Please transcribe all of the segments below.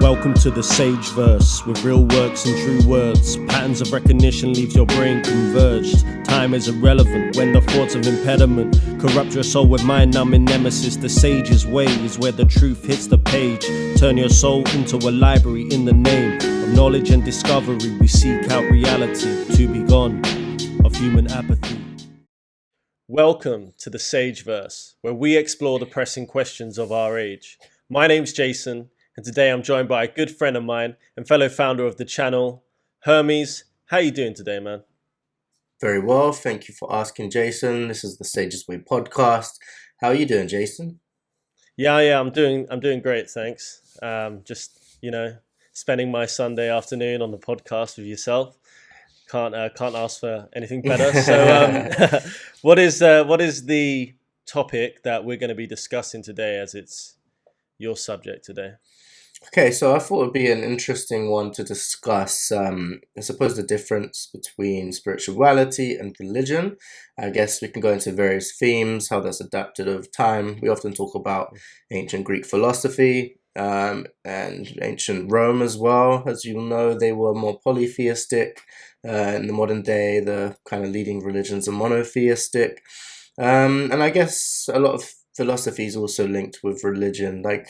Welcome to the Sage Verse, with real works and true words. Patterns of recognition leave your brain converged. Time is irrelevant when the thoughts of impediment corrupt your soul with mind-numbing nemesis. The sage's way is where the truth hits the page. Turn your soul into a library in the name of knowledge and discovery. We seek out reality to be gone of human apathy. Welcome to the Sage Verse, where we explore the pressing questions of our age. My name's Jason, and today I'm joined by a good friend of mine and fellow founder of the channel, Hermes. How you doing today, man? Very well, thank you for asking, Jason. This is the Sage's Way podcast. How are you doing, Jason? Yeah, I'm doing great, thanks. Just spending my Sunday afternoon on the podcast with yourself. Can't ask for anything better. So, what is the topic that we're going to be discussing today, as it's your subject today? Okay, so I thought it would be an interesting one to discuss. I suppose the difference between spirituality and religion. I guess we can go into various themes, how that's adapted over time. We often talk about ancient Greek philosophy and ancient Rome as well. As you'll know, they were more polytheistic. In the modern day, the kind of leading religions are monotheistic. And I guess a lot of philosophy is also linked with religion, like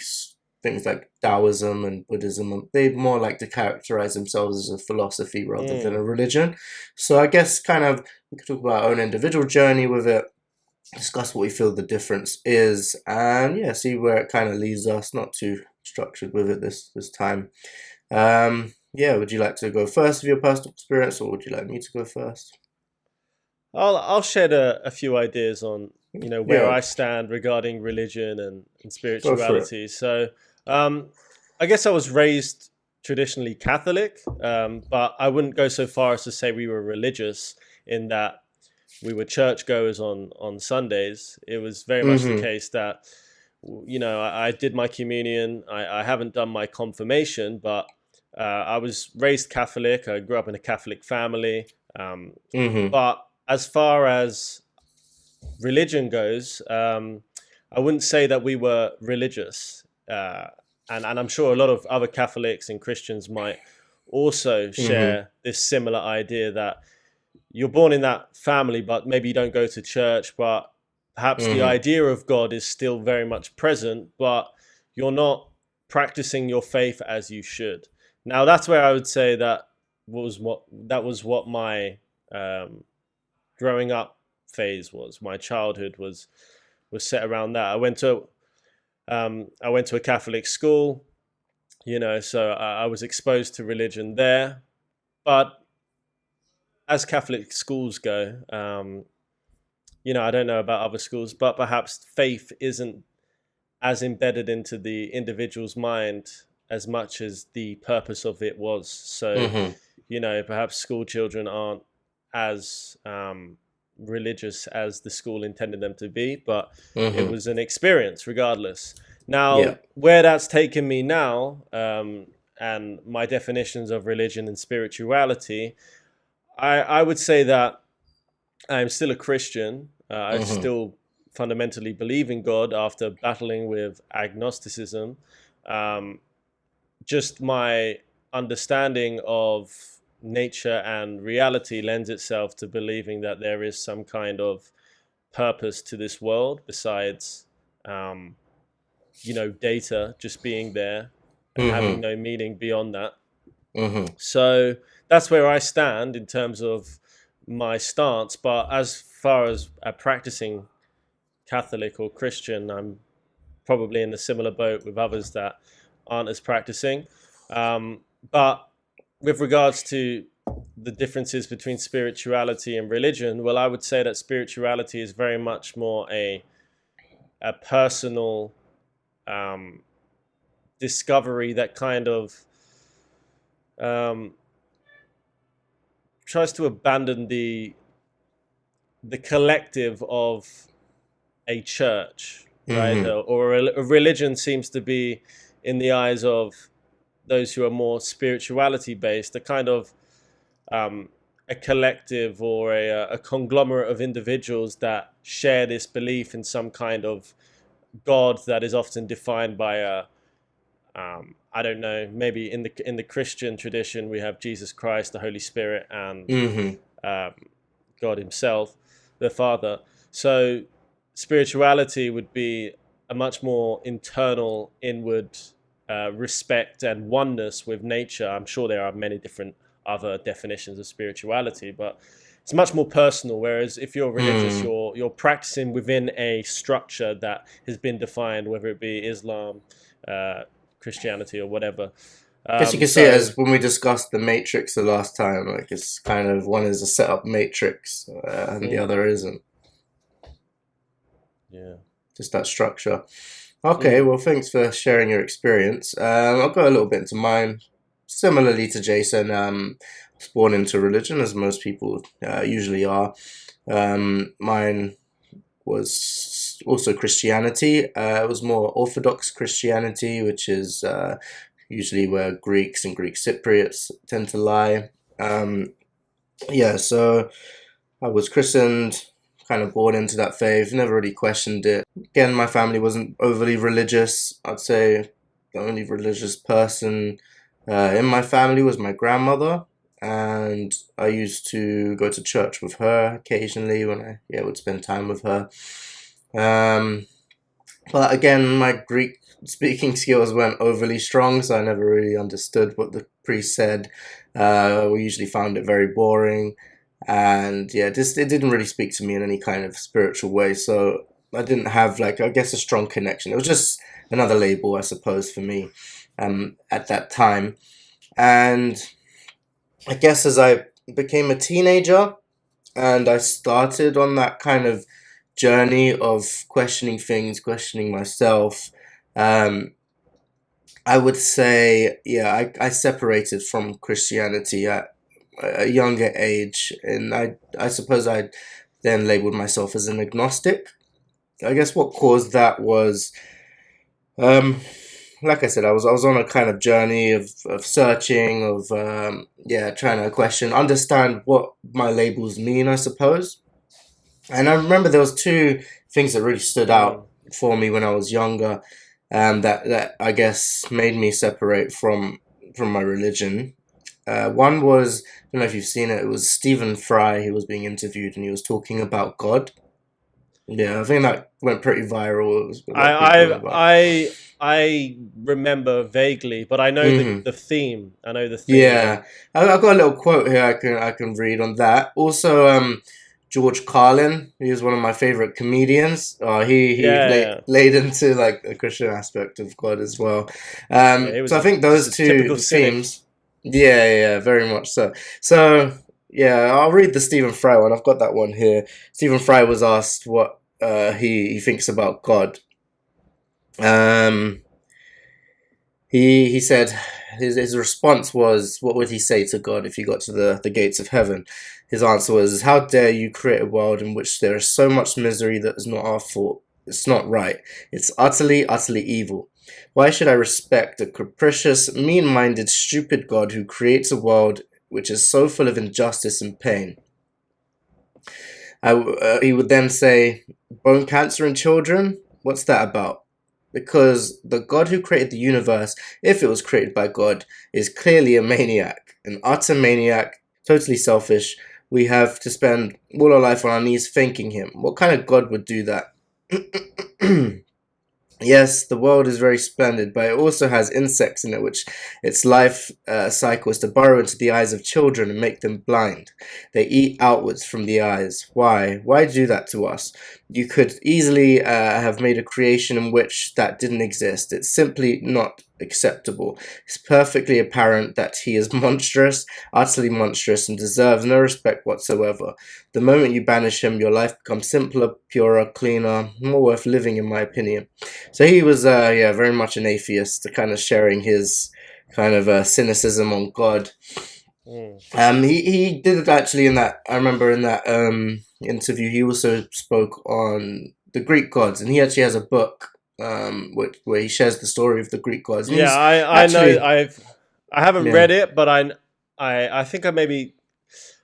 things like Taoism and Buddhism. They more like to characterize themselves as a philosophy rather than a religion. So I guess kind of we could talk about our own individual journey with it, discuss what we feel the difference is, and see where it kind of leads us. Not too structured with it this time. Would you like to go first with your personal experience, or would you like me to go first? I'll shed a few ideas on where I stand regarding religion and spirituality. So I guess I was raised traditionally Catholic, but I wouldn't go so far as to say we were religious in that we were churchgoers on Sundays. It was very much the case that I did my communion. I haven't done my confirmation, but I was raised Catholic. I grew up in a Catholic family. But as far as religion goes, I wouldn't say that we were religious. And I'm sure a lot of other Catholics and Christians might also share this similar idea that you're born in that family, but maybe you don't go to church, but perhaps the idea of God is still very much present, but you're not practicing your faith as you should. Now, that's where I would say that was what my growing up phase was. My childhood was set around that. I went to a Catholic school, so I was exposed to religion there. But as Catholic schools go, I don't know about other schools, but perhaps faith isn't as embedded into the individual's mind as much as the purpose of it was. So, perhaps school children aren't as religious as the school intended them to be, but it was an experience regardless. Now, where that's taken me now, and my definitions of religion and spirituality, I would say that I'm still a Christian. I still fundamentally believe in God after battling with agnosticism. Just my understanding of nature and reality lends itself to believing that there is some kind of purpose to this world besides, data just being there and having no meaning beyond that. So that's where I stand in terms of my stance. But as far as a practicing Catholic or Christian, I'm probably in a similar boat with others that aren't as practicing. But with regards to the differences between spirituality and religion, well, I would say that spirituality is very much more a personal discovery that kind of tries to abandon the collective of a church, right? Or a religion seems to be, in the eyes of those who are more spirituality based, a kind of a collective or a conglomerate of individuals that share this belief in some kind of God that is often defined by a I don't know, maybe in the Christian tradition we have Jesus Christ, the Holy Spirit, and Mm-hmm. God Himself, the Father. So spirituality would be a much more internal, inward respect and oneness with nature. I'm sure there are many different other definitions of spirituality, but it's much more personal. Whereas if you're religious, Mm. you're practicing within a structure that has been defined, whether it be Islam, uh, Christianity, or whatever. Guess you can see it So as when we discussed the matrix the last time. Like it's kind of one is a set up matrix, and the other isn't. yeah. Just that structure. Okay, well, thanks for sharing your experience. I'll go a little bit into mine. Similarly to Jason, I was born into religion, as most people usually are. Mine was also Christianity. It was more Orthodox Christianity, which is usually where Greeks and Greek Cypriots tend to lie. Yeah, so I was christened, kind of born into that faith, never really questioned it. Again, my family wasn't overly religious. I'd say the only religious person in my family was my grandmother, and I used to go to church with her occasionally when I would spend time with her. Um, but again, my Greek speaking skills weren't overly strong, so I never really understood what the priest said. We usually found it very boring, and yeah, just it didn't really speak to me in any kind of spiritual way. So I didn't have like I guess a strong connection. It was just another label, I suppose, for me at that time. And I guess as I became a teenager and I started on that kind of journey of questioning things, questioning myself. Um, I would say, yeah, I separated from Christianity at a younger age, and I suppose I then labeled myself as an agnostic. I guess what caused that was, um, like I said, I was on a kind of journey of searching, of yeah, trying to question, understand what my labels mean, I suppose. And I remember there was two things that really stood out Mm. for me when I was younger, that I guess made me separate from my religion. One was I don't know if you've seen it. It was Stephen Fry. He was being interviewed and he was talking about God. Yeah, I think that went pretty viral. It was a lot of people on I about. I I remember vaguely, but I know Hmm. the theme. I know the theme, and Yeah, I've got a little quote here I can read on that. Also, George Carlin, he was one of my favorite comedians. He yeah, yeah, laid into like the Christian aspect of God as well. yeah. He So was I think just those a two typical cynic. themes. Yeah, yeah, very much so. So yeah, I'll read the Stephen Fry one. I've got that one here. Stephen Fry was asked what he thinks about God. Um, he said his response was, what would he say to God if he got to the gates of heaven? His answer was, how dare you create a world in which there is so much misery that is not our fault? It's not right. It's utterly, utterly evil. Why should I respect a capricious, mean-minded, stupid God who creates a world which is so full of injustice and pain? He would then say, bone cancer in children? What's that about? Because the God who created the universe, if it was created by God, is clearly a maniac, an utter maniac, totally selfish. We have to spend all our life on our knees thanking him. What kind of God would do that? Yes, the world is very splendid, but it also has insects in it, which its life cycle is to burrow into the eyes of children and make them blind. They eat outwards from the eyes. Why? Why do that to us? You could easily have made a creation in which that didn't exist. It's simply not acceptable. It's perfectly apparent that he is monstrous, utterly monstrous, and deserves no respect whatsoever. The moment you banish him, your life becomes simpler, purer, cleaner, more worth living, in my opinion. So he was, yeah, very much an atheist, kind of sharing his kind of cynicism on God. Mm. He did it actually in that. I remember in that interview, he also spoke on the Greek gods, and he actually has a book where he shares the story of the Greek gods, and Yeah, he's I know. actually, I haven't yeah. read it, but I think I maybe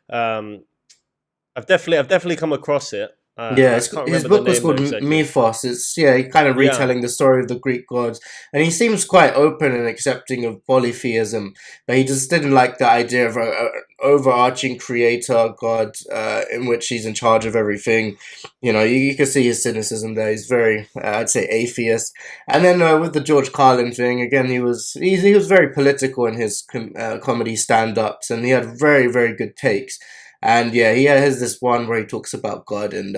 um, I've definitely come across it. Yeah, I can't his remember the book was name though called exactly. Mythos. It's kind of Yeah. retelling the story of the Greek gods, and he seems quite open and accepting of polytheism, but he just didn't like the idea of a overarching creator god in which he's in charge of everything. You can see his cynicism there. He's very, I'd say, atheist. And then with the George Carlin thing, again, he was very political in his comedy stand-ups, and he had very, very good takes. And yeah, he has this one where he talks about God and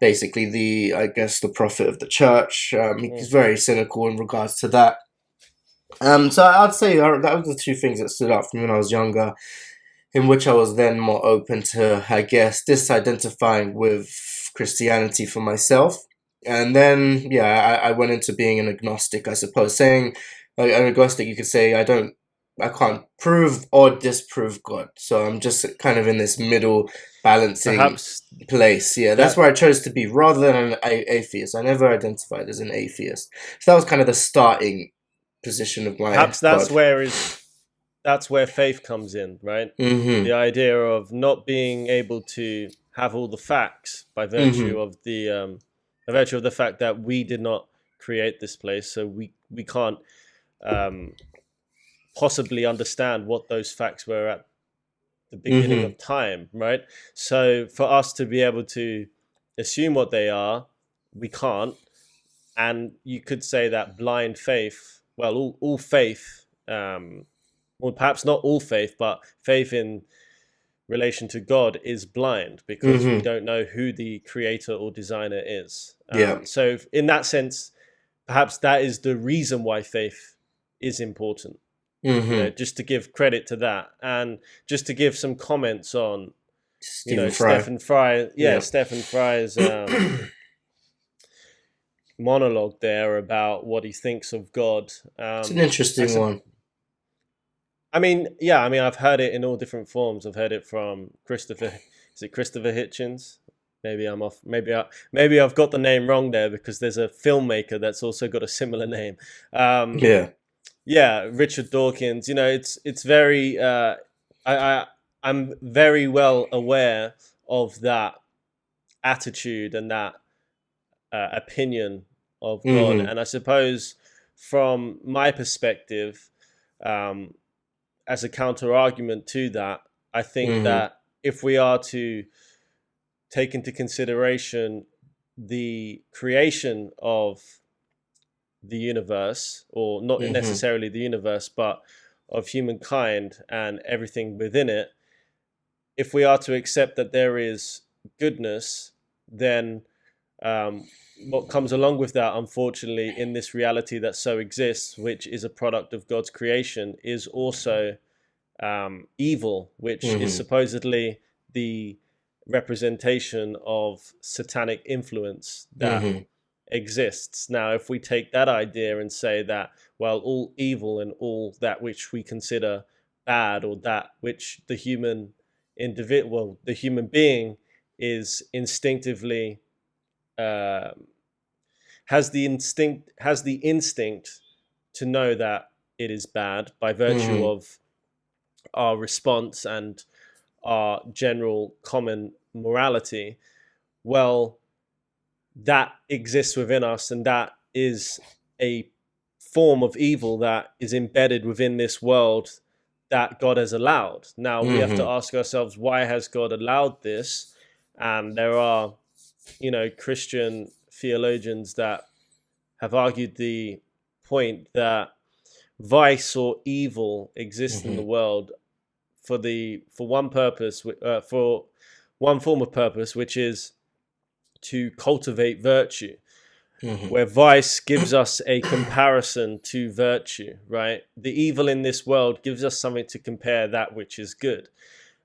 basically I guess, the prophet of the church. He's Mm. very cynical in regards to that. So I'd say that was the two things that stood out for me when I was younger, in which I was then more open to, I guess, disidentifying with Christianity for myself. And then, yeah, I went into being an agnostic, I suppose. Saying like, an agnostic, you could say, I can't prove or disprove God. So I'm just kind of in this middle balancing Perhaps place. Yeah, that's that where I chose to be rather than an atheist. I never identified as an atheist. So that was kind of the starting position of my perhaps God. that's where faith comes in, right? Mm-hmm. The idea of not being able to have all the facts by Mm-hmm. by virtue of the fact that we did not create this place, so we can't um, possibly understand what those facts were at the beginning Mm-hmm. of time, right? So for us to be able to assume what they are, we can't. And you could say that blind faith, well, all faith, well, perhaps not all faith, but faith in relation to God is blind because we Mm-hmm. don't know who the creator or designer is. Yeah. So, in that sense, perhaps that is the reason why faith is important. Mm-hmm. Just to give credit to that, and just to give some comments on, Stephen Fry. Stephen Fry, Yeah. Stephen Fry's monologue there about what he thinks of God. It's an I, interesting one. I mean, I've heard it in all different forms. I've heard it from Christopher. Is it Christopher Hitchens? Maybe I'm off. Maybe I've got the name wrong there because there's a filmmaker that's also got a similar name. Um, Yeah. yeah, Richard Dawkins. It's very. I I'm very well aware of that attitude and that opinion of God, Mm-hmm. and I suppose from my perspective, um, as a counter argument to that, I think Mm-hmm. that if we are to take into consideration the creation of the universe, or not Mm-hmm. necessarily the universe, but of humankind and everything within it, if we are to accept that there is goodness, then um, what comes along with that, unfortunately, in this reality that so exists, which is a product of God's creation, is also evil, which is Mm-hmm. supposedly the representation of satanic influence that Mm-hmm. exists. Now, if we take that idea and say that, well, all evil and all that which we consider bad, or that which the human being is instinctively uh, has the instinct to know that it is bad by virtue Mm-hmm. of our response and our general common morality, well, that exists within us, and that is a form of evil that is embedded within this world that God has allowed. Now we have to Mm-hmm. ask ourselves, why has God allowed this? And there are, Christian theologians that have argued the point that vice or evil exists in the Mm-hmm. world for one purpose, for one form of purpose, which is to cultivate virtue, Mm-hmm. where vice gives us a comparison to virtue, right? The evil in this world gives us something to compare that which is good.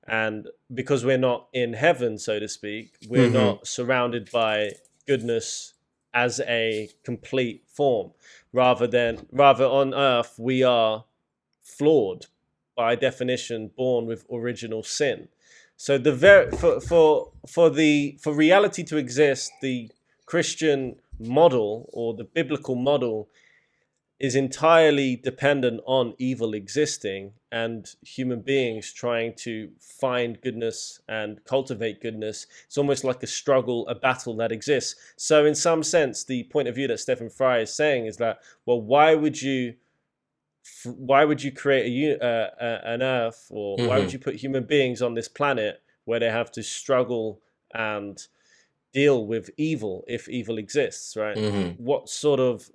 And because we're not in heaven, so to speak, we're Mm-hmm. not surrounded by goodness as a complete form. Rather on earth, we are flawed by definition, born with original sin. So the for reality to exist, the Christian model or the biblical model is entirely dependent on evil existing and human beings trying to find goodness and cultivate goodness. It's almost like a struggle, a battle that exists. So in some sense, the point of view that Stephen Fry is saying is that, well, why would you create an earth, or why would you put human beings on this planet where they have to struggle and deal with evil if evil exists, right? What sort of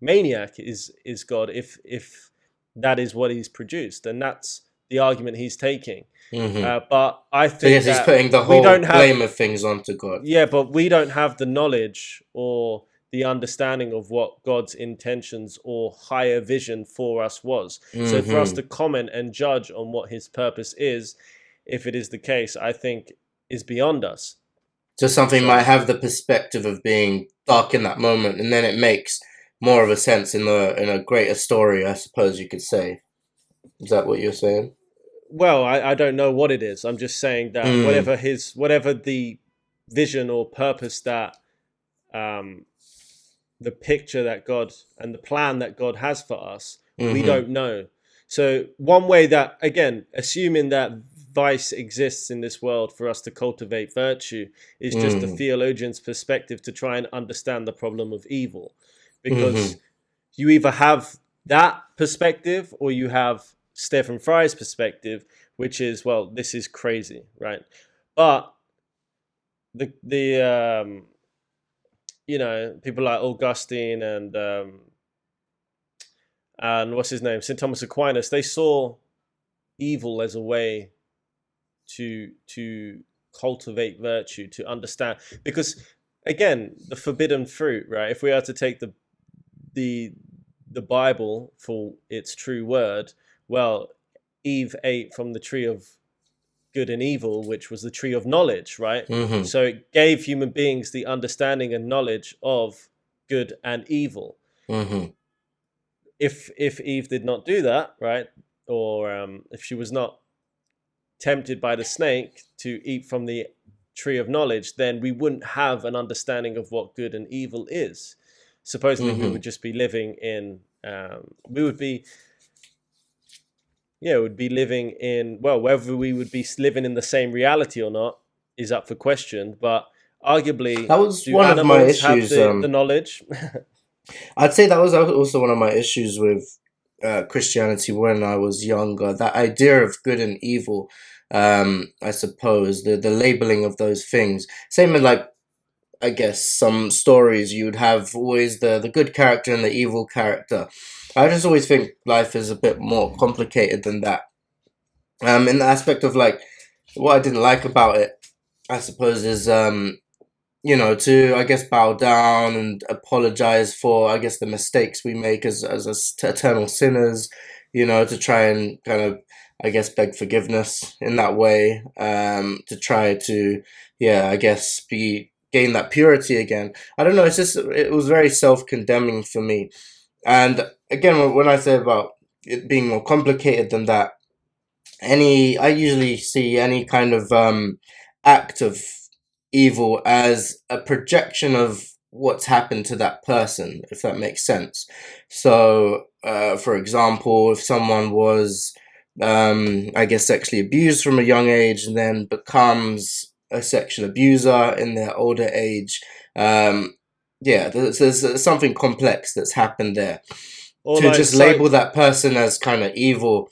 maniac is God if that is what he's produced? And that's the argument he's taking. But I think so yes, he's putting the whole blame of things onto God. Yeah, but we don't have the knowledge or the understanding of what God's intentions or higher vision for us was. So for us to comment and judge on what his purpose is, if it is the case, I think is beyond us. So something might have the perspective of being dark in that moment, and then it makes more of a sense in a greater story, I suppose you could say. Is that what you're saying? Well, I don't know what it is. I'm just saying that whatever the vision or purpose that the picture that God and the plan that God has for us, we don't know. So one way that, again, assuming that vice exists in this world for us to cultivate virtue, is just a theologian's perspective to try and understand the problem of evil. Because you either have that perspective or you have Stephen Fry's perspective, which is, well, this is crazy, right? But the you know, people like Augustine and what's his name, St. Thomas Aquinas, they saw evil as a way to cultivate virtue, to understand. Because again, the forbidden fruit, right? If we are to take the Bible for its true word, well, Eve ate from the tree of good and evil, which was the tree of knowledge, right? So it gave human beings the understanding and knowledge of good and evil. If Eve did not do that, right, or if she was not tempted by the snake to eat from the tree of knowledge, then we wouldn't have an understanding of what good and evil is. Supposedly we would just be living in would be living in, well, whether we would be living in the same reality or not is up for question. But arguably, that was one of my issues. The knowledge. I'd say that was also one of my issues with Christianity when I was younger. That idea of good and evil, I suppose, the labeling of those things. Same with, like, I guess, some stories, you would have always the good character and the evil character. I just always think life is a bit more complicated than that. In the aspect of, like, what I didn't like about it, I suppose, is you know, to, I guess, bow down and apologize for, I guess, the mistakes we make as eternal sinners, you know, to try and kind of, I guess, beg forgiveness in that way, to try to, I guess, gain that purity again. I don't know, it was very self-condemning for me. And again, when I say about it being more complicated than that, I usually see any kind of act of evil as a projection of what's happened to that person, if that makes sense. So, for example, if someone was, I guess, sexually abused from a young age and then becomes a sexual abuser in their older age, there's something complex that's happened there. Or to, like, just label that person as kind of evil,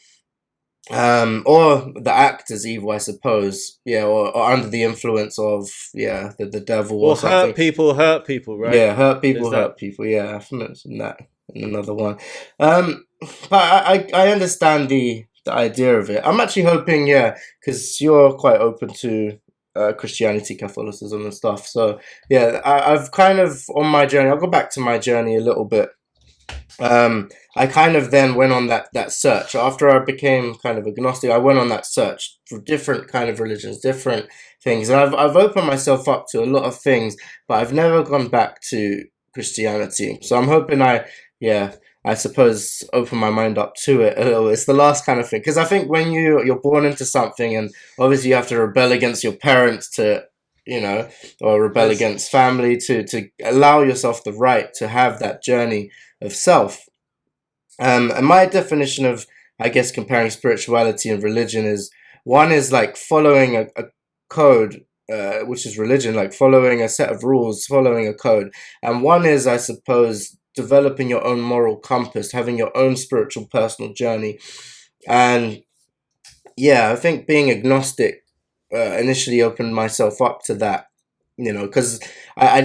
or the act as evil, I suppose, or under the influence of the devil, or something. Hurt people, right? Yeah, hurt people. Yeah, I've mentioned that in another one. But I understand the idea of it. I'm actually hoping, because you're quite open to Christianity, Catholicism, and stuff. So I've kind of, on my journey, I'll go back to my journey a little bit. I kind of then went on that search. After I became kind of agnostic, I went on that search for different kind of religions, different things. And I've opened myself up to a lot of things, but I've never gone back to Christianity. So I'm hoping I suppose open my mind up to it a little. It's the last kind of thing. Because I think when you're born into something, and obviously you have to rebel against your parents to, or rebel against family to allow yourself the right to have that journey of self. And my definition of, I guess, comparing spirituality and religion is, one is like following a code, which is religion, like following a set of rules, following a code. And one is, I suppose, developing your own moral compass, having your own spiritual personal journey. And yeah, I think being agnostic initially opened myself up to that, because I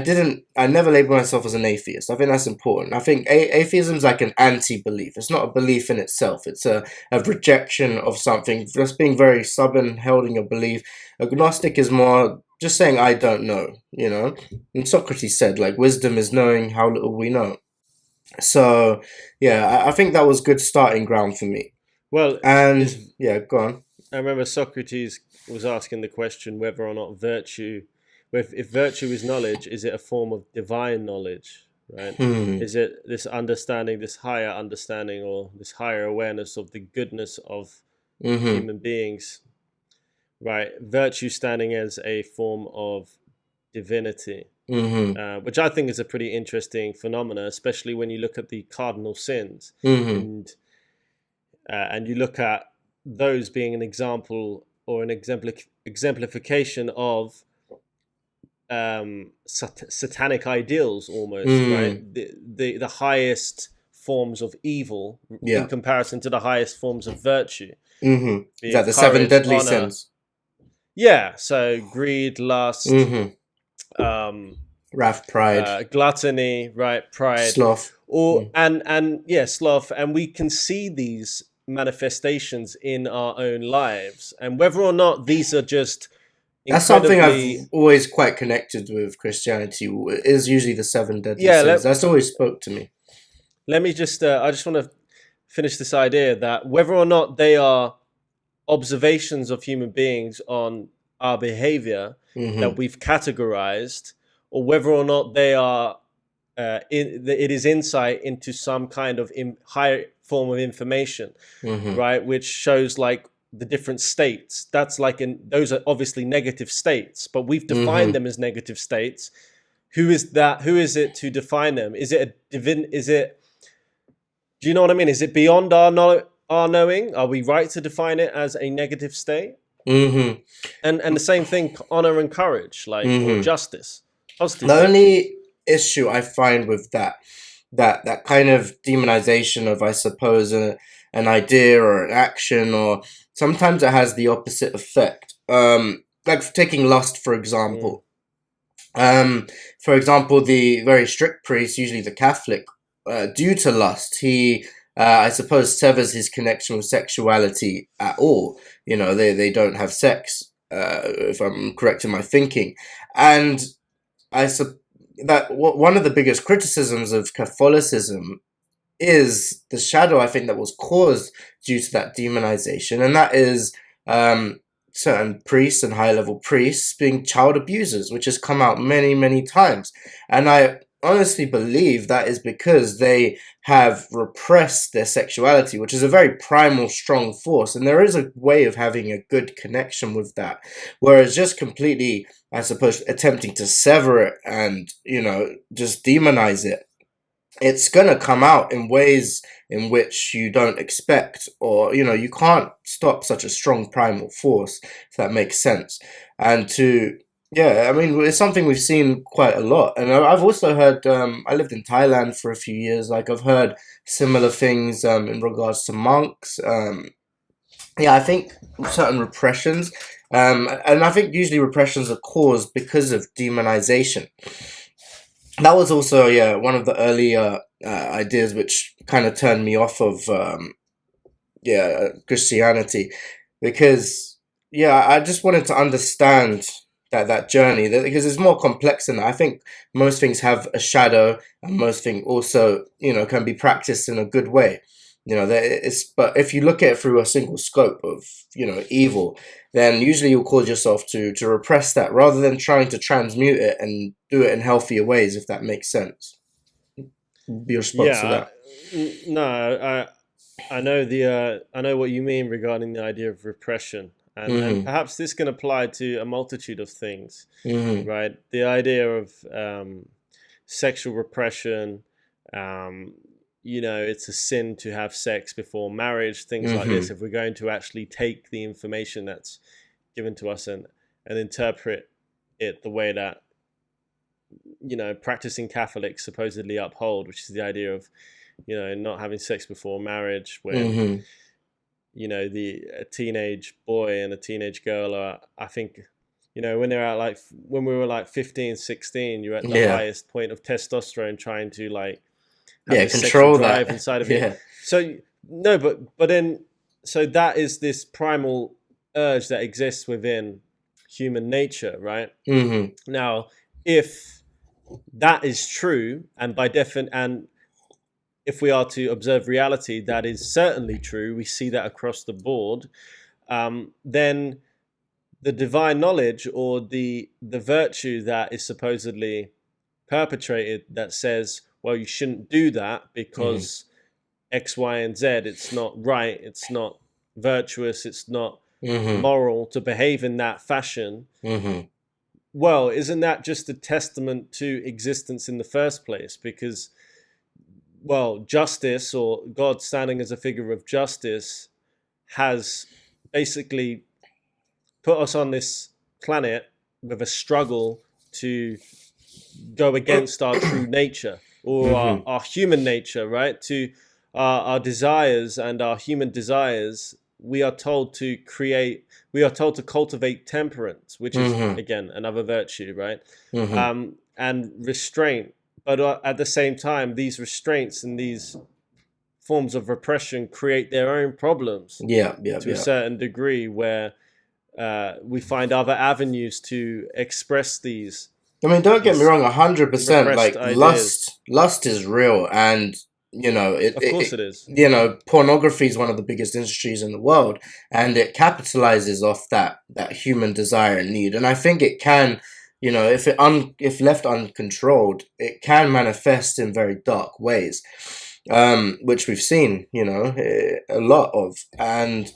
never labeled myself as an atheist. I think that's important. I think atheism is like an anti-belief. It's not a belief in itself. It's a rejection of something, just being very stubborn, held in your belief. Agnostic is more just saying, I don't know, And Socrates said, like, wisdom is knowing how little we know. So, yeah, I think that was good starting ground for me. Well, and yeah, go on. I remember Socrates was asking the question whether or not virtue, if virtue is knowledge, is it a form of divine knowledge, right? Is it this understanding, this higher understanding, or this higher awareness of the goodness of human beings, right? Virtue standing as a form of divinity, which I think is a pretty interesting phenomena, especially when you look at the cardinal sins, and you look at those being an example or an exemplification of satanic ideals, almost, right? The highest forms of evil in comparison to the highest forms of virtue. Is that the seven deadly sins? Yeah, so greed, lust, wrath, pride, gluttony, right? Pride, sloth, and sloth, and we can see these manifestations in our own lives, and whether or not these are just that's something I've always quite connected with Christianity, is usually the seven deadly sins. That's always spoke to me. Let me just I just want to finish this idea that whether or not they are observations of human beings on our behavior that we've categorized, or whether or not they are it is insight into some kind of higher form of information, right, which shows like the different states. That's like those are obviously negative states, but we've defined them as negative states. Who is that? Who is it to define them? Is it do you know what I mean? Is it beyond our knowing? Are we right to define it as a negative state? And the same thing, honor and courage, like or justice. Positive. The only issue I find with that kind of demonization of, I suppose, an idea or an action, or sometimes it has the opposite effect. Like taking lust, for example. For example, the very strict priest, usually the Catholic, due to lust, he, I suppose, severs his connection with sexuality at all. They don't have sex, if I'm correct in my thinking. And one of the biggest criticisms of Catholicism is the shadow, I think, that was caused due to that demonization, and that is certain priests and high-level priests being child abusers, which has come out many, many times. And I honestly believe that is because they have repressed their sexuality, which is a very primal, strong force, and there is a way of having a good connection with that. Whereas just completely, I suppose, attempting to sever it and, just demonize it, it's going to come out in ways in which you don't expect, or, you can't stop such a strong primal force, if that makes sense. And yeah, I mean, it's something we've seen quite a lot. And I've also heard, I lived in Thailand for a few years, like I've heard similar things in regards to monks. I think certain repressions, and I think usually repressions are caused because of demonization. That was also, one of the earlier ideas which kind of turned me off of, Christianity, because, I just wanted to understand that journey, because it's more complex than that. I think most things have a shadow, and most things also, can be practiced in a good way. But if you look at it through a single scope of, evil, then usually you'll cause yourself to repress that rather than trying to transmute it and do it in healthier ways, if that makes sense. Be your response to that? No, I know I know what you mean regarding the idea of repression. And perhaps this can apply to a multitude of things, right? The idea of sexual repression, it's a sin to have sex before marriage, things like this. If we're going to actually take the information that's given to us and interpret it the way that practicing Catholics supposedly uphold, which is the idea of not having sex before marriage, when a teenage boy and a teenage girl are, I think, when they're at when we were 15, 16, you're at the highest point of testosterone, trying to have control drive that inside of you. So no, but then, so that is this primal urge that exists within human nature, right? Now, if that is true, and and if we are to observe reality, that is certainly true. We see that across the board. Then the divine knowledge, or the virtue that is supposedly perpetrated, that says, well, you shouldn't do that because X, Y, and Z, it's not right, it's not virtuous, it's not moral to behave in that fashion. Well, isn't that just a testament to existence in the first place? Because, well, justice, or God standing as a figure of justice, has basically put us on this planet with a struggle to go against our true nature, or our human nature, right? To our desires and our human desires. We are told to cultivate temperance, which is, again, another virtue, right? And restraint. But at the same time, these restraints and these forms of repression create their own problems to a certain degree, where we find other avenues to express these. I mean, don't get me wrong, 100%. Like, ideas. lust is real, and of course it is. Pornography is one of the biggest industries in the world, and it capitalizes off that human desire and need. And I think it can, if left uncontrolled, it can manifest in very dark ways, which we've seen, a lot of. And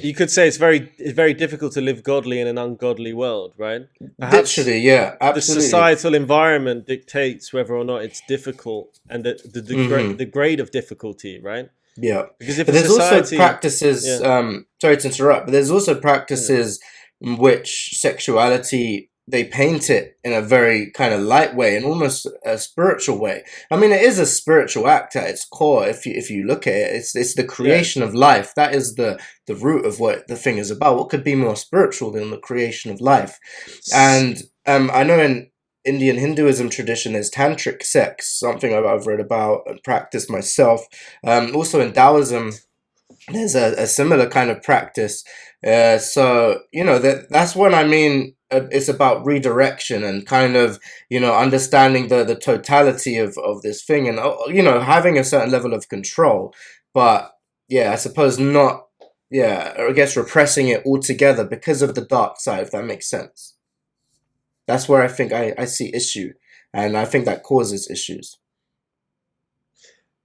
you could say it's very difficult to live godly in an ungodly world, right? Perhaps literally, yeah, absolutely. The societal environment dictates whether or not it's difficult, and the grade of difficulty, right? Yeah, because if there's also practices. Sorry to interrupt, but there's also practices in which sexuality, they paint it in a very kind of light way and almost a spiritual way. I mean, it is a spiritual act at its core. If you look at it, it's the creation of life. That is the root of what the thing is about. What could be more spiritual than the creation of life? And I know in Indian Hinduism tradition, there's tantric sex, something I've read about and practiced myself. Also in Taoism, there's a similar kind of practice. So that's what I mean. It's about redirection and kind of, understanding the totality of this thing, and, having a certain level of control. But I suppose not, I guess repressing it altogether because of the dark side, if that makes sense. That's where I think I see issue, and I think that causes issues.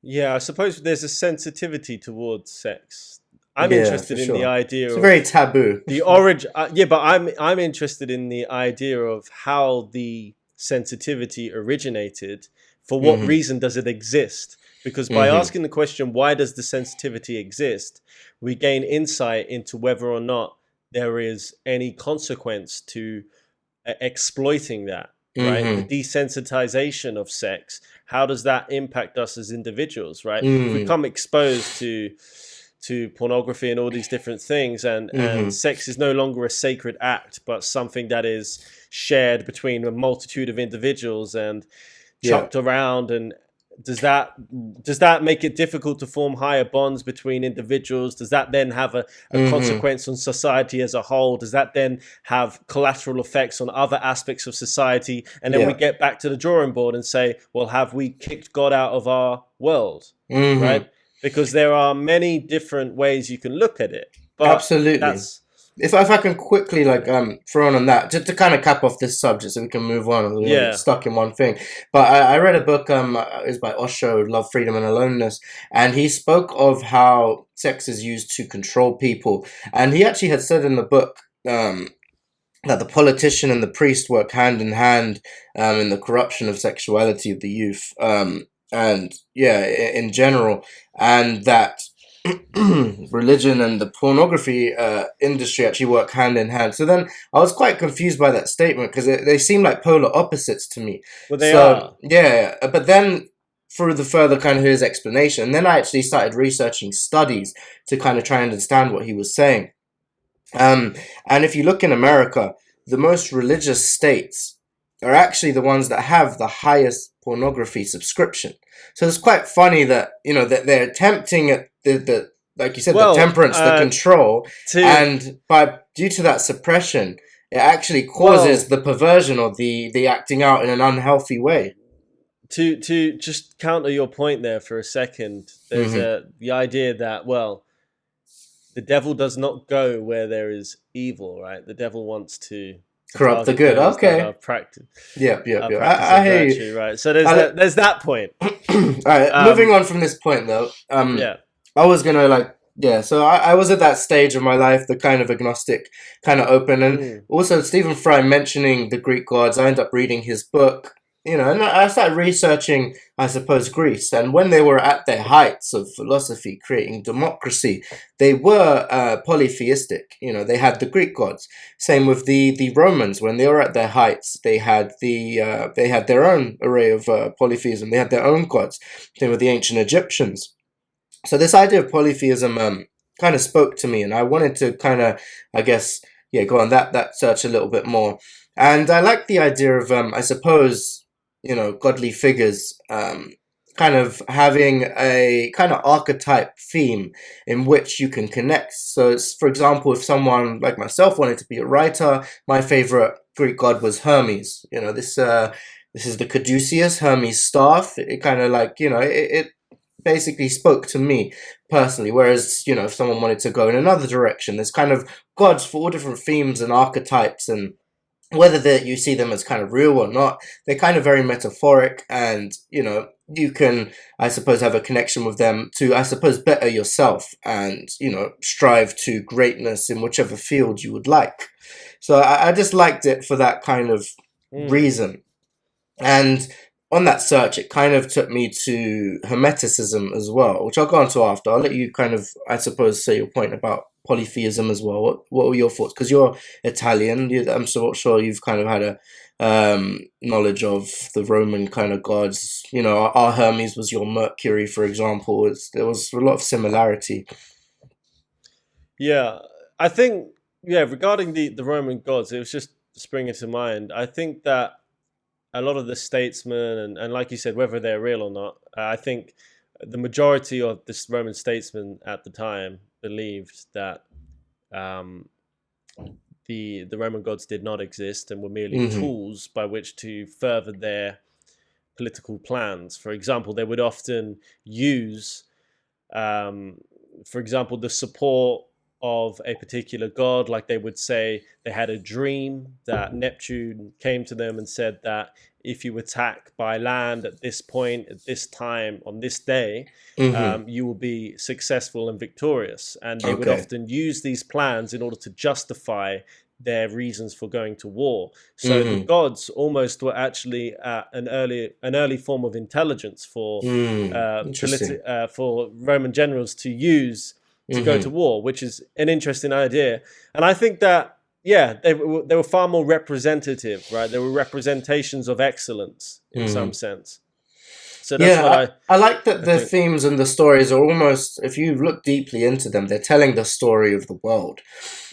Yeah, I suppose there's a sensitivity towards sex. I'm interested in the idea it's very taboo. The origin, but I'm interested in the idea of how the sensitivity originated. For what reason does it exist? Because by asking the question, why does the sensitivity exist, we gain insight into whether or not there is any consequence to exploiting that. Right, the desensitization of sex. How does that impact us as individuals? Right, if we become exposed to pornography and all these different things, and sex is no longer a sacred act, but something that is shared between a multitude of individuals and chucked around. And does that make it difficult to form higher bonds between individuals? Does that then have a consequence on society as a whole? Does that then have collateral effects on other aspects of society? And then we get back to the drawing board and say, well, have we kicked God out of our world? Right? Because there are many different ways you can look at it. But absolutely. If I can quickly throw on that to kind of cap off this subject so we can move on, and we're stuck in one thing. But I read a book, it's by Osho, Love, Freedom and Aloneness, and he spoke of how sex is used to control people. And he actually had said in the book that the politician and the priest work hand in hand in the corruption of sexuality of the youth. and yeah, in general, and that religion and the pornography industry actually work hand in hand. So then I was quite confused by that statement because they seem like polar opposites to me. Well, they So are. yeah, but then through the further kind of his explanation, and then I actually started researching studies to kind of try and understand what he was saying. Um, and if you look in America, the most religious states are actually the ones that have the highest pornography subscription. So it's quite funny that that they're attempting at the like you said, the Well, temperance, the control, to and by due to that suppression, it actually causes well the perversion or the acting out in an unhealthy way. to just counter your point there for a second. There's Hmm. the idea that, well, the devil does not go where there is evil, right? The devil wants to Corrupt the target good. those that are Okay. Yep. Yep. Yep. I practicing hear you. virtue, right? So there's I, that point. all right. Moving Um, on from this point, though. yeah. I was gonna like yeah, so I was at that stage of my life, the kind of agnostic, kind of open, and Mm. also Stephen Fry mentioning the Greek gods. I ended up reading his book, and I started researching, I suppose, Greece, and when they were at their heights of philosophy, creating democracy, they were polytheistic. They had the Greek gods. Same with the Romans when they were at their heights, they had their own array of polytheism. They had their own gods. Same with the ancient Egyptians. So this idea of polytheism kind of spoke to me, and I wanted to kind of, I guess, yeah, go on that search a little bit more. And I like the idea of, I suppose, godly figures, kind of having a kind of archetype theme in which you can connect. So, it's, for example, if someone like myself wanted to be a writer, my favorite Greek god was Hermes. This is the caduceus, Hermes' staff. It kind of like it basically spoke to me personally. Whereas, if someone wanted to go in another direction, there's kind of gods for all different themes and archetypes, and whether that you see them as kind of real or not, they're kind of very metaphoric, and you can, I suppose, have a connection with them to, I suppose, better yourself and strive to greatness in whichever field you would like. So I just liked it for that kind of Mm. reason. And on that search, it kind of took me to Hermeticism as well, which I'll go on to after. I'll let you kind of, I suppose, say your point about polytheism as well. What were your thoughts? Because you're Italian, I'm so sure you've kind of had a knowledge of the Roman kind of gods. Our Hermes was your Mercury, for example. There was a lot of similarity. Yeah. I think, yeah, regarding the Roman gods, it was just springing to mind. I think that a lot of the statesmen, and like you said, whether they're real or not, I think the majority of the Roman statesmen at the time believed that um, the Roman gods did not exist and were merely Hmm. tools by which to further their political plans. For example, they would often use, um, for example, the support of a particular god. Like they would say they had a dream that Neptune came to them and said that if you attack by land at this point, at this time, on this day, Hmm. you will be successful and victorious. And they would Okay. often use these plans in order to justify their reasons for going to war. So the Hmm. gods almost were actually an early form of intelligence Interesting. for Roman generals to use to go to Hmm. war, which is an interesting idea. And I think that, yeah, they were far more representative, right? They were representations of excellence in some Hmm. sense. So that's what Yeah, I like that I the think. themes and the stories are almost, if you look deeply into them, they're telling the story of the world.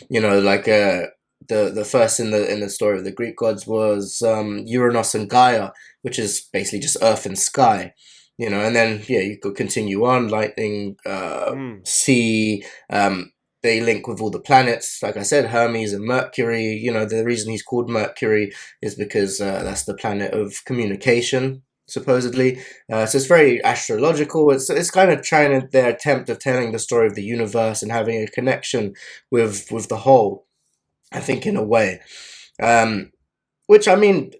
Like the first in the story of the Greek gods was Uranus and Gaia, which is basically just earth and sky. And then yeah, you could continue on, lightning, Mm, sea. They link with all the planets, like I said, Hermes and Mercury. The reason he's called Mercury is because that's the planet of communication, supposedly. So it's very astrological. It's kind of trying to, their attempt of telling the story of the universe and having a connection with the whole. I think in a way, um, which I mean,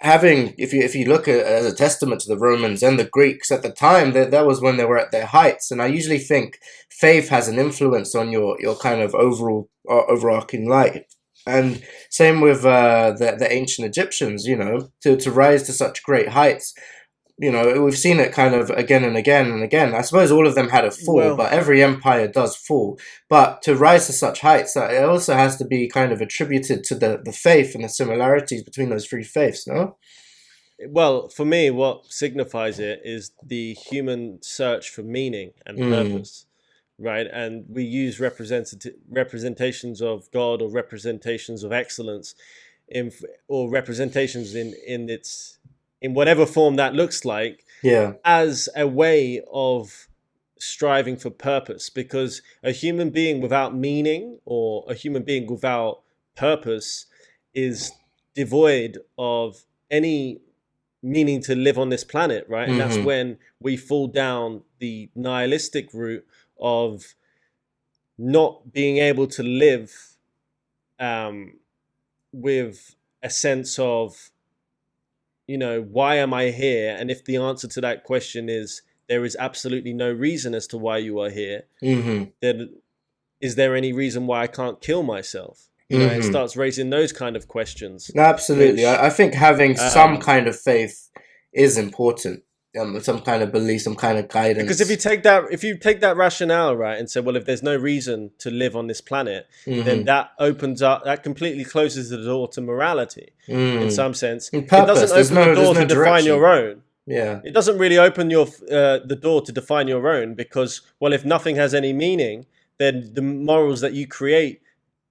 having if you look at it as a testament to the Romans and the Greeks at the time, that was when they were at their heights. And I usually think faith has an influence on your kind of overall overarching life. And same with the ancient Egyptians, to rise to such great heights, we've seen it kind of again and again and again. I suppose all of them had a fall, Well, but every empire does fall. But to rise to such heights, it also has to be kind of attributed to the faith and the similarities between those three faiths, no? well, for me, what signifies it is the human search for meaning and Mm, purpose, right? And we use representations of God or representations of excellence in or representations in whatever form that looks like yeah. as a way of striving for purpose, because a human being without meaning or a human being without purpose is devoid of any meaning to live on this planet, right? And that's Mm-hmm. when we fall down the nihilistic route of not being able to live um, with a sense of, why am I here? And if the answer to that question is there is absolutely no reason as to why you are here, Mm-hmm. then is there any reason why I can't kill myself? It Mm-hmm. starts raising those kind of questions, Absolutely. which I think having some um, kind of faith is important. Some kind of belief, some kind of because if you guidance. take that if you take that rationale, right, and say, well, if there's no reason to live on this planet, then Mm-hmm. that completely closes the door to morality in Mm. some sense. And It doesn't purpose. open the There's door no to define direction. your own. Yeah. It doesn't really open the door to define your own, because, well, if nothing has any meaning, then the morals that you create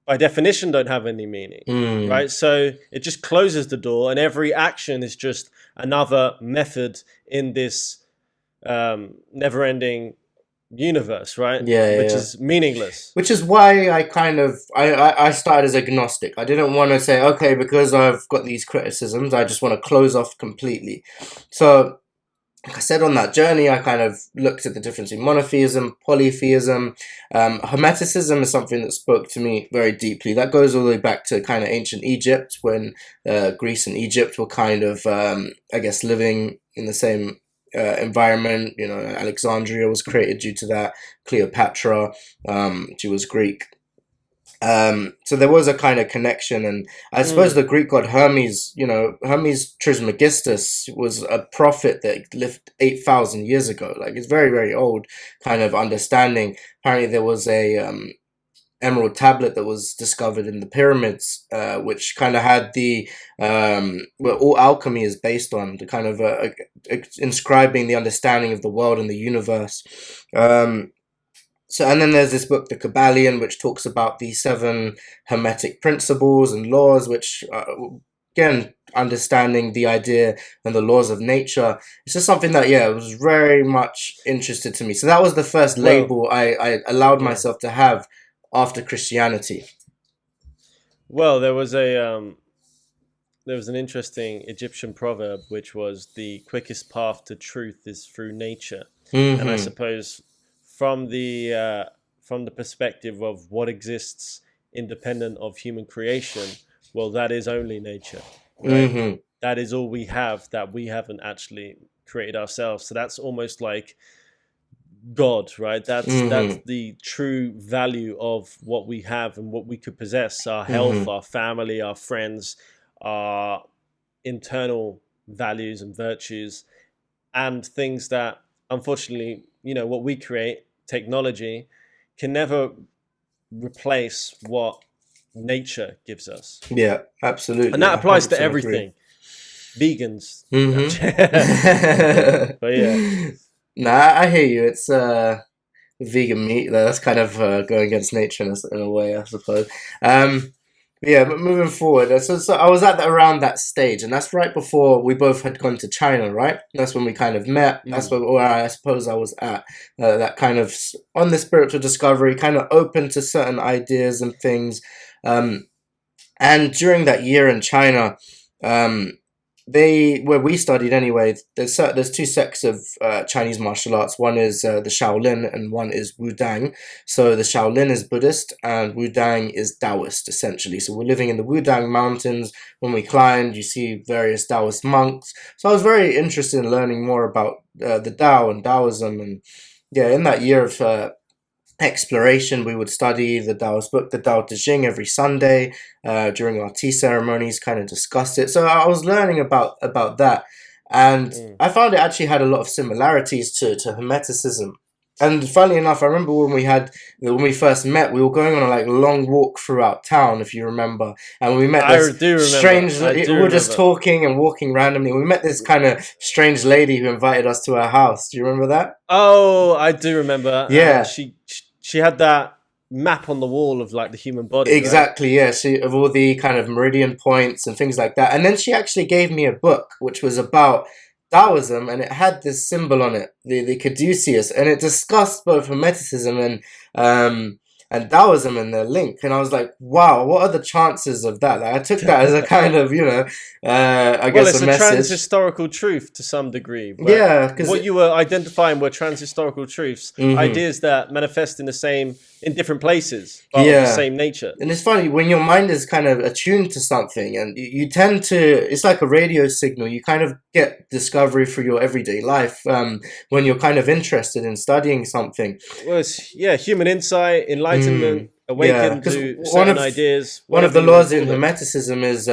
by definition don't have any meaning, Mm. right? So it just closes the door, and every action is just another method in this never-ending universe, right? Yeah, yeah, Which yeah. is meaningless. Which is why I kind of I started as agnostic. I didn't want to say, okay, because I've got these criticisms, I just want to close off completely. So like I said, on that journey, I kind of looked at the difference in monotheism, polytheism. Hermeticism is something that spoke to me very deeply. That goes all the way back to kind of ancient Egypt, when Greece and Egypt were kind of, I guess, living in the same environment. Alexandria was created due to that. Cleopatra, she was Greek. So there was a kind of connection, and I suppose Mm. the Greek god Hermes, Hermes Trismegistus was a prophet that lived 8,000 years ago. Like, it's very, very old kind of understanding. Apparently, there was a emerald tablet that was discovered in the pyramids, which kind of had where all alchemy is based on, the kind of inscribing the understanding of the world and the universe. And then there's this book, The Kabbalion, which talks about the seven Hermetic principles and laws, which, again, understanding the idea and the laws of nature. It's just something that, yeah, was very much interested to me. So that was the first Well, label I allowed yeah. myself to have after Christianity. Well, there was an interesting Egyptian proverb, which was the quickest path to truth is through nature. And I Mm-hmm. suppose from the perspective of what exists independent of human creation, well, that is only nature, right? Mm-hmm. That is all we have that we haven't actually created ourselves. So that's almost like God, right? That's Mm-hmm. the true value of what we have and what we could possess: our health, Mm-hmm. our family, our friends, our internal values and virtues, and things that, unfortunately, what we create, technology, can never replace what nature gives us. Yeah, And absolutely. that I applies to 100% agree. everything. Vegans. No, I'm Mm-hmm. but yeah. Nah, I hear you. It's vegan meat. That's kind of going against nature in a way, I suppose. Um, yeah, but moving forward, so I was around that stage, and that's right before we both had gone to China, right? That's when we kind of met. That's Mm. where I suppose I was at, that kind of on the spiritual discovery, kind of open to certain ideas and things. Um, and during that year in China, um, where we studied anyway, there's two sects of Chinese martial arts. One is the Shaolin, and one is Wudang. So the Shaolin is Buddhist, and Wudang is Taoist, essentially. So we're living in the Wudang mountains. When we climbed, you see various Taoist monks. So I was very interested in learning more about the Tao and Taoism, and yeah, in that year of exploration, we would study the Taoist book, the Tao Te Ching, every Sunday during our tea ceremonies, kind of discuss it. So I was learning about that. And Mm. I found it actually had a lot of similarities to Hermeticism. And funnily enough, I remember when we first met, we were going on a like long walk throughout town, if you remember. And we met I this do remember. strange. I We do were just remember. talking and walking randomly. We met this kind of strange lady who invited us to her house. Do you remember that? Oh, I do remember. And Yeah, she had that map on the wall of like the human body, right? exactly. Yeah, she of all the kind of meridian points and things like that. And then she actually gave me a book which was about Taoism, and it had this symbol on it, the caduceus, and it discussed both Hermeticism um and Taoism and their link. And I was like, wow, what are the chances of that? Like, I took that as a kind of, I Well, guess a it's a message. transhistorical truth to some degree, but Yeah, because what you were identifying were transhistorical truths, hmm ideas that manifest in different places, but of the yeah. same nature. And it's funny when your mind is kind of attuned to something, and you tend to, it's like a radio signal. You kind of get discovery through your everyday life when you're kind of interested in studying something. Well, it's, yeah, human insight, Mm, enlightenment, yeah, awakened because to certain ideas, one of whatever the you want to laws in call it. Hermeticism is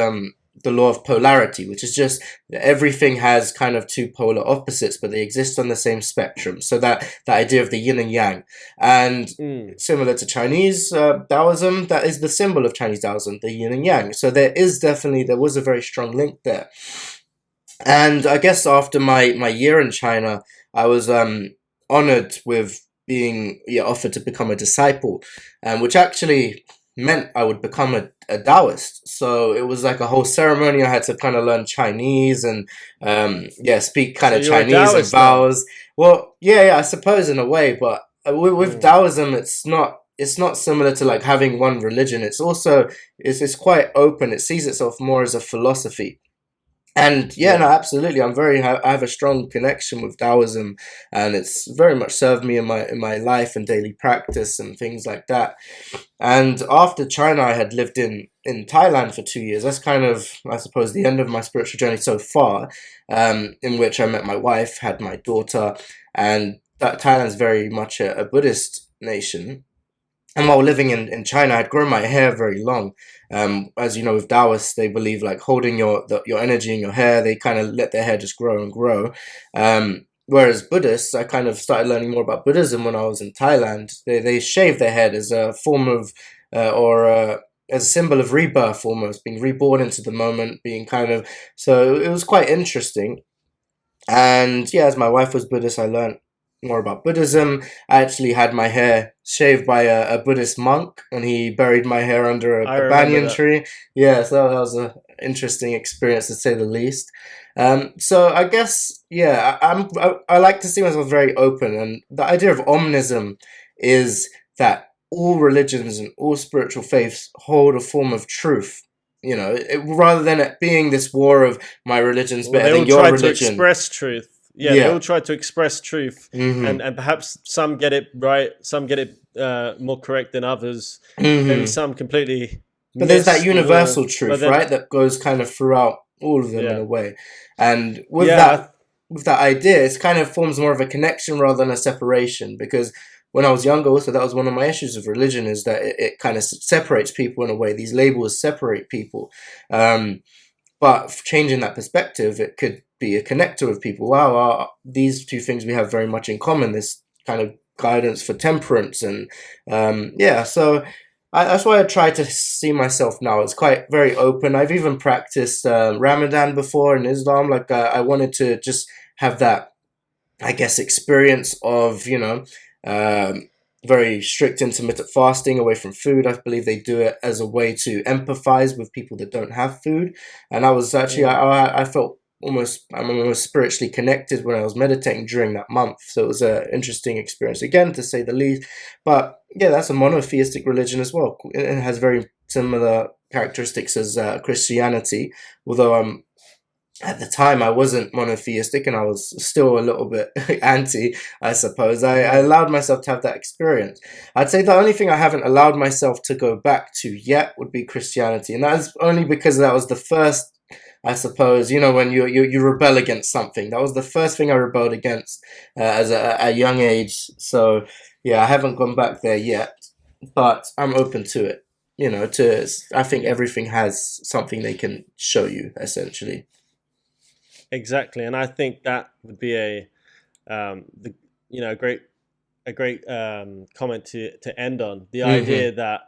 the law of polarity, which is just that everything has kind of two polar opposites, but they exist on the same spectrum. So that idea of the yin and yang, and Mm. similar to Chinese Taoism, that is the symbol of Chinese Taoism, the yin and yang. So there was a very strong link there. And I guess after my year in China, I was honored with being offered to become a disciple, which actually meant I would become a Taoist. So it was like a whole ceremony. I had to kind of learn Chinese and speak kind So of you're a Chinese and Taoist now. vows. Well, yeah, I suppose in a way, but with Mm. Taoism, it's not similar to like having one religion. It's quite open. It sees itself more as a philosophy. And yeah, no, Yeah. absolutely. I have a strong connection with Taoism, and it's very much served me in my life and daily practice and things like that. And after China, I had lived in Thailand for 2 years. That's kind of, I suppose, the end of my spiritual journey so far, in which I met my wife, had my daughter, and that Thailand's very much a Buddhist nation. And while living in China, I had grown my hair very long. As you know, with Taoists, they believe like holding your energy in your hair. They kind of let their hair just grow and grow. Whereas Buddhists, I kind of started learning more about Buddhism when I was in Thailand. They shave their head as a form of or as a symbol of rebirth, almost being reborn into the moment, being kind of. So it was quite interesting. And yeah, as my wife was Buddhist, I learned more about Buddhism. I actually had my hair shaved by a Buddhist monk, and he buried my hair under I a remember banyan that. tree. Yeah, so that was an interesting experience to say the least. So I guess yeah, I like to see myself very open, and the idea of omnism is that all religions and all spiritual faiths hold a form of truth. Rather than it being this war of my religion's Well, better they than all your try to religion. express truth. Yeah, they all Yeah. try to express truth, Mm-hmm. and perhaps some get it right, some get it more correct than others. Maybe Mm-hmm. some completely But there's that miss the universal wall. But truth, then, right, that goes kind of throughout all of them in yeah, a way. And yeah, with that idea, it kind of forms more of a connection rather than a separation. Because when I was younger, also that was one of my issues with religion is that it kind of separates people in a way. These labels separate people. Um, but changing that perspective, it could be a connector of people. Wow, these two things we have very much in common. This kind of guidance for temperance and so that's why I try to see myself now. It's quite very open. I've even practiced Ramadan before in Islam. Like I wanted to just have that, I guess, experience of um, very strict intermittent fasting away from food. I believe they do it as a way to empathize with people that don't have food. And I was actually mm, I felt I'm almost spiritually connected when I was meditating during that month. So it was an interesting experience again, to say the least. But yeah, that's a monotheistic religion as well. It has very similar characteristics as Christianity, although at the time I wasn't monotheistic and I was still a little bit anti, I suppose. I mm. allowed myself to have that experience. I'd say the only thing I haven't allowed myself to go back to yet would be Christianity, and that is only because that was the first, I suppose, when you rebel against something. That was the first thing I rebelled against as a young age. So yeah, I haven't gone back there yet, but I'm open to it. I think Yeah. everything has something they can show you, essentially. Exactly, and I think that would be a great comment to end on. The idea that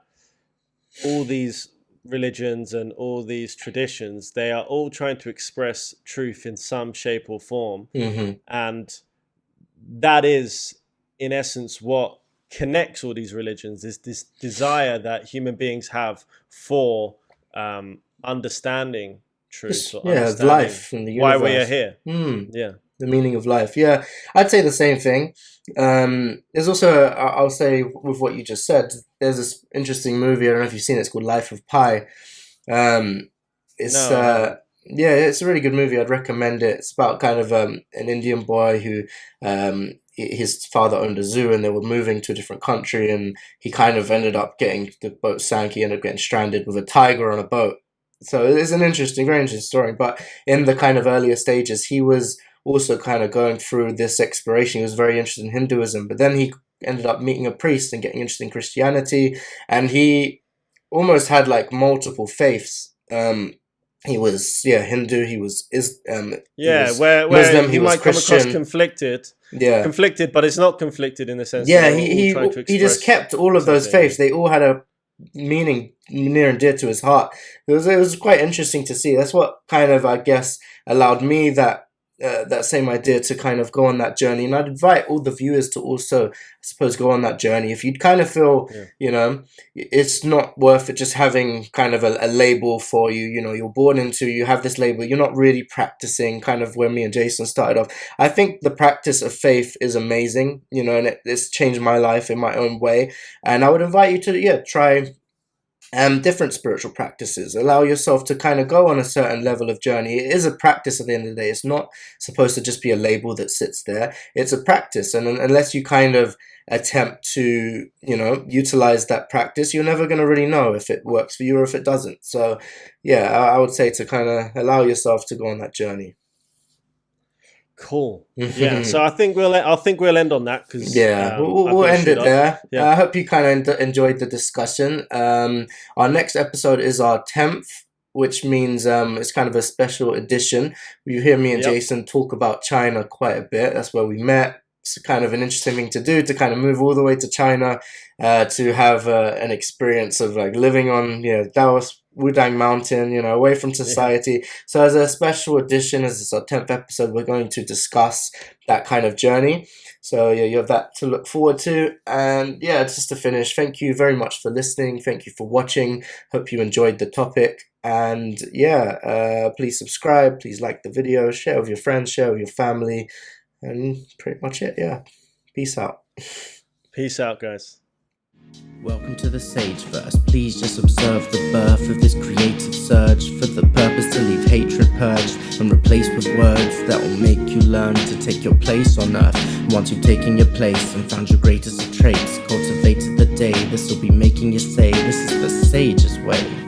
all these religions and all these traditions, they are all trying to express truth in some shape or form, and that is, in essence, what connects all these religions, is this desire that human beings have for understanding truth, or understanding life and the universe. Why we are here. Yeah. The meaning of life. Yeah, I'd say the same thing. There's also, I'll say with what you just said, there's this interesting movie, I don't know if you've seen it, it's called Life of Pi. It's a really good movie. I'd recommend it. It's about kind of an Indian boy who his father owned a zoo, and they were moving to a different country, and he kind of ended up getting, the boat sank, he ended up getting stranded with a tiger on a boat. So it's an very interesting story. But in the kind of earlier stages, he was also kind of going through this exploration. He was very interested in Hinduism, but then he ended up meeting a priest and getting interested in Christianity, and he almost had like multiple faiths. He was Hindu, he was where Muslim, he might Christian. Come across conflicted, but it's not conflicted in the sense he just kept all of those faiths. They all had a meaning near and dear to his heart. It was quite interesting to see. That's what kind of, I guess, allowed me that same idea to kind of go on that journey. And I'd invite all the viewers to also, I suppose, go on that journey. If you'd kind of feel, it's not worth it just having kind of a label for you, you're born into, you have this label, you're not really practicing, kind of where me and Jason started off. I think the practice of faith is amazing, and it's changed my life in my own way. And I would invite you to, try different spiritual practices. Allow yourself to kind of go on a certain level of journey. It is a practice at the end of the day. It's not supposed to just be a label that sits there. It's a practice, and unless you kind of attempt to utilize that practice, you're never going to really know if it works for you or if it doesn't. So I would say to kind of allow yourself to go on that journey. Cool. Yeah. So I think we'll end on that, because we'll end it there. I hope you kind of enjoyed the discussion. Our next episode is our 10th, which means it's kind of a special edition. You hear me and Jason talk about China quite a bit. That's where we met. It's kind of an interesting thing to do, to kind of move all the way to China, to have an experience of like living on Taoist Wudang Mountain, away from society. So as a special edition, as it's our 10th episode, we're going to discuss that kind of journey. So you have that to look forward to. And just to finish, thank you very much for listening. Thank you for watching. Hope you enjoyed the topic. And please subscribe, please like the video, share with your friends, share with your family, and pretty much it. Peace out. Peace out, guys. Welcome to the Sageverse. Please just observe the birth of this creative surge, for the purpose to leave hatred purged and replaced with words that will make you learn to take your place on earth. And once you've taken your place and found your greatest of traits, cultivated the day, this will be making you say, this is the Sage's way.